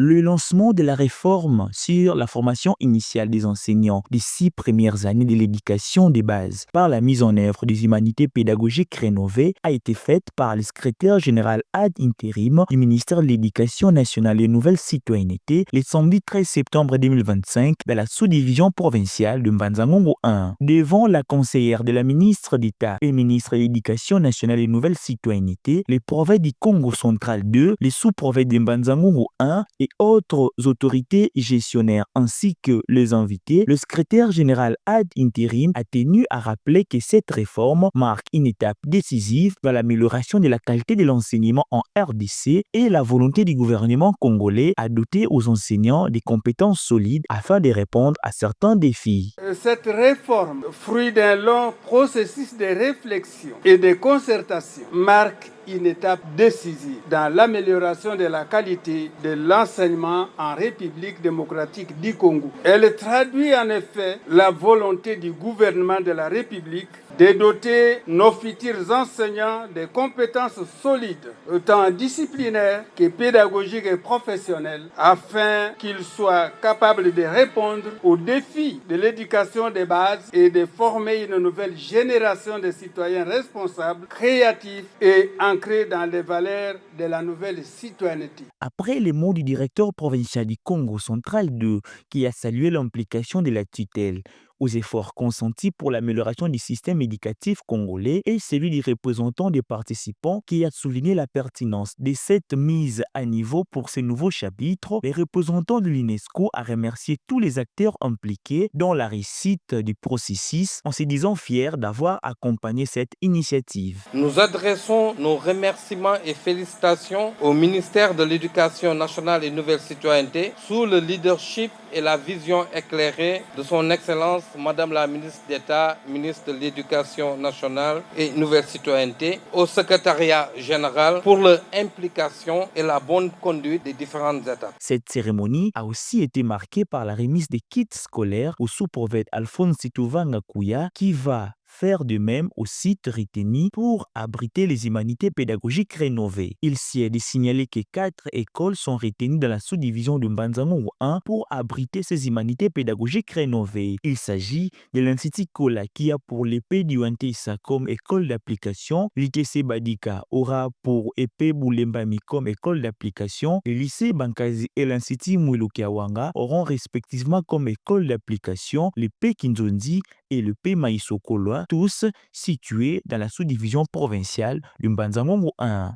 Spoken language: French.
Le lancement de la réforme sur la formation initiale des enseignants des 6 premières années de l'éducation de base par la mise en œuvre des humanités pédagogiques rénovées a été faite par le secrétaire général ad intérim du ministère de l'Éducation nationale et Nouvelle Citoyenneté le samedi 13 septembre 2025 dans la sous-division provinciale de Mbanzangongo 1. Devant la conseillère de la ministre d'État et ministre de l'Éducation nationale et Nouvelle Citoyenneté, les provinces du Congo central 2, les sous-provinces de Mbanzangongo 1 et autres autorités gestionnaires ainsi que les invités, le secrétaire général ad intérim a tenu à rappeler que cette réforme marque une étape décisive dans l'amélioration de la qualité de l'enseignement en RDC et la volonté du gouvernement congolais à doter aux enseignants des compétences solides afin de répondre à certains défis. Cette réforme, fruit d'un long processus de réflexion et de concertation, marque une étape décisive dans l'amélioration de la qualité de l'enseignement en République démocratique du Congo. Elle traduit en effet la volonté du gouvernement de la République de doter nos futurs enseignants de compétences solides, autant disciplinaires que pédagogiques et professionnelles, afin qu'ils soient capables de répondre aux défis de l'éducation de base et de former une nouvelle génération de citoyens responsables, créatifs et ancrés dans les valeurs de la nouvelle citoyenneté. Après les mots du directeur provincial du Congo central 2, qui a salué l'implication de la tutelle aux efforts consentis pour l'amélioration du système éducatif congolais, et celui du représentant des participants qui a souligné la pertinence de cette mise à niveau pour ces nouveaux chapitres, les représentants de l'UNESCO a remercié tous les acteurs impliqués dans la réussite du processus en se disant fiers d'avoir accompagné cette initiative. Nous adressons nos remerciements et félicitations au ministère de l'Éducation nationale et Nouvelle Citoyenneté sous le leadership et la vision éclairée de son Excellence Madame la ministre d'État, ministre de l'Éducation nationale et Nouvelle Citoyenneté, au secrétariat général pour leur implication et la bonne conduite des différentes étapes. Cette cérémonie a aussi été marquée par la remise des kits scolaires au sous-prophète Alphonse Tuvanga Kouya qui va faire de même au site retenu pour abriter les humanités pédagogiques rénovées. Il s'y est de signaler que 4 écoles sont retenues dans la sous-division de Mbanzangongo 1 pour abriter ces humanités pédagogiques rénovées. Il s'agit de l'Institut Kola qui a pour l'épée du Wantesa comme école d'application, l'ITC Badika aura pour épée Boulembami comme école d'application, le lycée Bankazi et l'Institut Mwilukiawanga auront respectivement comme école d'application l'épée Kinzondi et le P. Maïsokoloa, tous situés dans la sous-division provinciale du Mbanzangongo 1.